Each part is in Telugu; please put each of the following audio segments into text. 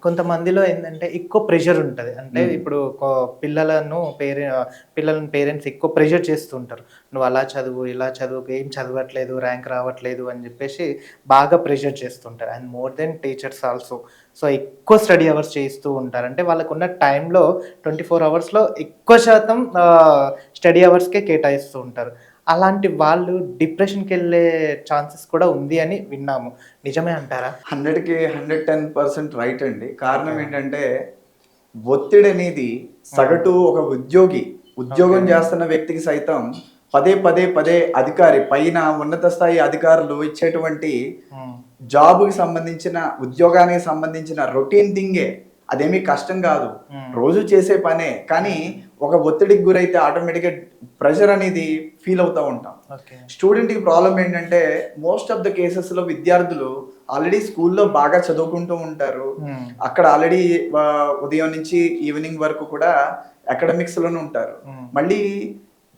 కొంతమందిలో ఏందంటే ఎక్కువ ప్రెషర్ ఉంటది. అంటే హ్మ్. ఇప్పుడు పిల్లలను పిల్లలను పేరెంట్స్ ఎక్కువ ప్రెషర్ చేస్తూ ఉంటారు. "నువ్వు అలా చదువు, ఇలా చదువు, ఏం చదవట్లేదు, ర్యాంక్ రావట్లేదు" అని జెప్పేసి బాగా ప్రెషర్ చేస్తుంటారు. And more than teachers also. So, ఎక్కువ స్టడీ అవర్స్ చేయిస్తూ ఉంటారు. అంటే వాళ్ళకున్న టైంలో 24 అవర్స్‌లో ఎక్కువ శాతం స్టడీ అవర్స్‌కే కేటాయిస్తూ ఉంటారు. అలాంటి వాళ్ళు డిప్రెషన్‌కెళ్ళే ఛాన్సెస్ కూడా ఉంది అని విన్నాము. నిజమే అంటారా? 100కి 110% రైట్ అండి. కారణం ఓకే. ఏంటంటే, ఒత్తిడనేది హ్మ్. సగటు ఒక ఓకే. ఉద్యోగం చేస్తున్న వ్యక్తికి సైతం పదే అధికారి పైన ఉన్నత స్థాయి అధికారులు ఇచ్చేటువంటి హ్మ్. జాబ్‌కి సంబంధించిన, ఉద్యోగానికి సంబంధించిన రొటీన్ థింగే. అదేమీ కష్టం గాదు. హ్మ్. రోజు చేసే పనే. కానీ ఓకే. ఒక ఒత్తిడికి గురైతే ఆటోమేటిక్‌గా ప్రెషర్ అనేది ఫీల్ అవుతా ఉంటాం. ఓకే. స్టూడెంట్‌కి ప్రాబ్లమ్ ఏంటంటే, మోస్ట్ ఆఫ్ ద కేసెస్‌లో విద్యార్థులు ఆల్రెడీ స్కూల్‌లో బాగా చదువుకుంటూ ఉంటారు. హ్మ్. అక్కడ ఆల్రెడీ ఉదయం నుంచి ఈవినింగ్ వరకు కూడా అకాడమిక్స్‌లోనే ఉంటారు. హ్మ్. మళ్ళీ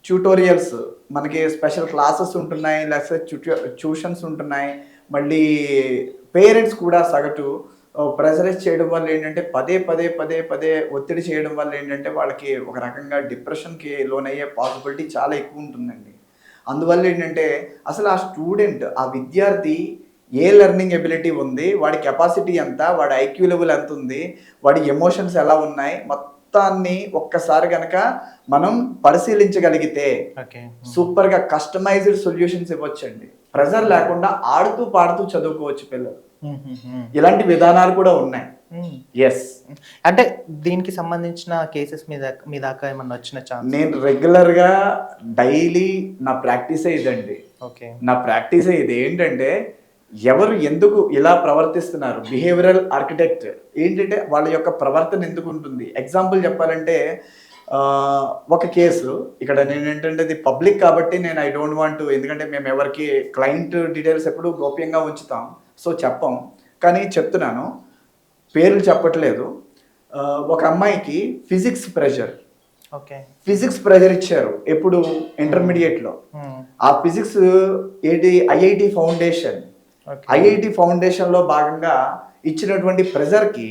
ట్యుటోరియల్స్ మనకి స్పెషల్ క్లాసెస్ ఉంటున్నాయి. లేకపోతే ట్యూషన్స్ ఉంటున్నాయి. మళ్ళీ పేరెంట్స్ కూడా సగటు ప్రెషరైజ్ చేయడం వల్ల ఏంటంటే పదే ఒత్తిడి చేయడం వల్ల ఏంటంటే వాళ్ళకి ఒక రకంగా డిప్రెషన్‌కి లోనయ్యే పాసిబిలిటీ చాలా ఎక్కువ ఉంటుందండి. అందువల్ల ఏంటంటే అసలు ఆ స్టూడెంట్, ఆ విద్యార్థి ఏ లెర్నింగ్ ఎబిలిటీ ఉంది? వాడి కెపాసిటీ ఎంత? వాడి ఐక్యూ లెవెల్ ఎంతుంది? వాడి ఎమోషన్స్ ఎలా ఉన్నాయి? మొత్తాన్ని ఒక్కసారి గనక మనం పరిశీలించగలిగితే ఓకే. హ్మ్. సూపర్‌గా కస్టమైజ్డ్ సొల్యూషన్స్ ఇవ్వొచ్చండి. ప్రెషర్ లేకుండా ఆడుతూ, పాడుతూ చదువుకోవచ్చు పిల్లలు. హుహుహు. ఇలాంటి విధానాలు కూడా ఉన్నాయి. హ్మ్. యెస్. హ్మ్. అంటే దీనికి సంబంధించిన కేసెస్ మీ దాకా ఏమన్నా వచ్చిన ఛాన్స్ నేను ఉందా? రెగ్యులర్‌గా డైలీ నా ప్రాక్టీసే ఇదండి. ఓకే. నా ప్రాక్టీసే ఇది. ఏంటంటే, ఎవరు ఎందుకు ఇలా ప్రవర్తిస్తున్నారు? బిహేవియరల్ ఆర్కిటెక్ట్ ఏంటంటే, వాళ్ళ యొక్క ప్రవర్తన ఎందుకుంటుంది? ఎగ్జాంపుల్ చెప్పాలంటే ఒక కేసు ఇక్కడ నేనేంటంటే ఇది పబ్లిక్ కాబట్టి నేను ఐ డోంట్ వాంట్ టు, ఎందుకంటే మేము ఎవరికీ క్లయింట్ డీటెయిల్స్ ఎప్పుడు గోప్యంగా ఉంచుతాం. సో, చెప్పం. కానీ చెప్తున్నాను. పేర్లు చెప్పట్లేదు. ఒక అమ్మాయికి physics pressure. Okay. Physics pressure ఇచ్చారు. ఎప్పుడు? హ్మ్. ఇంటర్మీడియేట్‌లో. హ్మ్. ఆ ఫిజిక్స్ ఏంటి? IIT foundation. ఓకే. ఐఐటీ ఫౌండేషన్‌లో భాగంగా ఇచ్చినటువంటి ప్రెషర్‌కి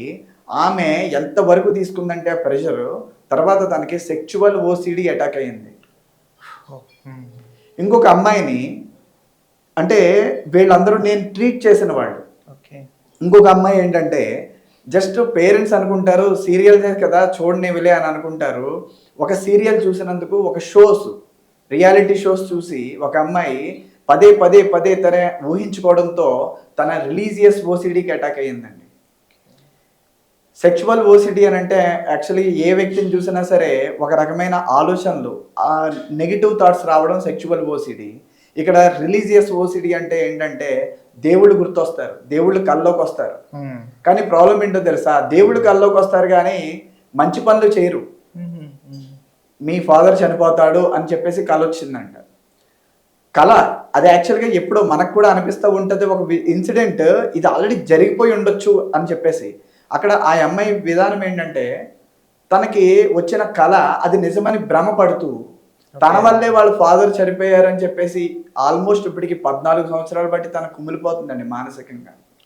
ఆమె ఎంత వరకు తీసుకుందంటే ఆ ప్రెషరు, తర్వాత తనకి సెక్చువల్ ఓసీడీ అటాక్ అయింది. ఓహ్! హ్మ్. ఇంకొక అమ్మాయిని, అంటే వీళ్ళందరూ నేను ట్రీట్ చేసిన వాళ్ళు. ఓకే. ఇంకొక అమ్మాయి ఏంటంటే, జస్ట్ పేరెంట్స్ అనుకుంటారు సీరియల్సే కదా చూడనివిలే అని అనుకుంటారు. ఒక సీరియల్ చూసినందుకు ఒక షోస్, రియాలిటీ షోస్ చూసి ఒక అమ్మాయి పదే తనే ఊహించుకోవడంతో తన రిలీజియస్ ఓసీడీకి అటాక్ అయ్యిందండి. సెక్చువల్ ఓసీడీ అనంటే యాక్చువల్లీ ఏ వ్యక్తిని చూసినా సరే ఒక రకమైన ఆలోచనలు, నెగెటివ్ థాట్స్ రావడం సెక్చువల్ ఓసీడీ. ఇక్కడ రిలీజియస్ ఓసీడీ అంటే ఏంటంటే దేవుళ్ళు గుర్తొస్తారు. దేవుళ్ళు కల్లోకొస్తారు. హ్మ్. కానీ ప్రాబ్లమ్ ఏంటో తెలుసా? దేవుళ్ళు కల్లోకొస్తారు గానీ మంచి పనులు చేయరు. హుహు. హ్మ్. మీ ఫాదర్ చనిపోతాడు అని చెప్పేసి కలొచ్చిందంట. కల అది యాక్చువల్‌గా ఎప్పుడో మనకు కూడా అనిపిస్తా ఉంటది. ఒక ఇన్సిడెంట్ ఇది ఆల్రెడీ జరిగిపోయి ఉండొచ్చు అని చెప్పేసి. అక్కడ ఆ అమ్మాయి విధానం ఏంటంటే, తనకి వచ్చిన కల అది నిజమని భ్రమ పడుతూ, తన ఓకే. వల్లే వాళ్ళ ఫాదర్ చనిపోయారని చెప్పేసి ఆల్మోస్ట్ ఇప్పటికి 14 సంవత్సరాలు బట్టి తను కుమిలిపోతుందండి మానసికంగా.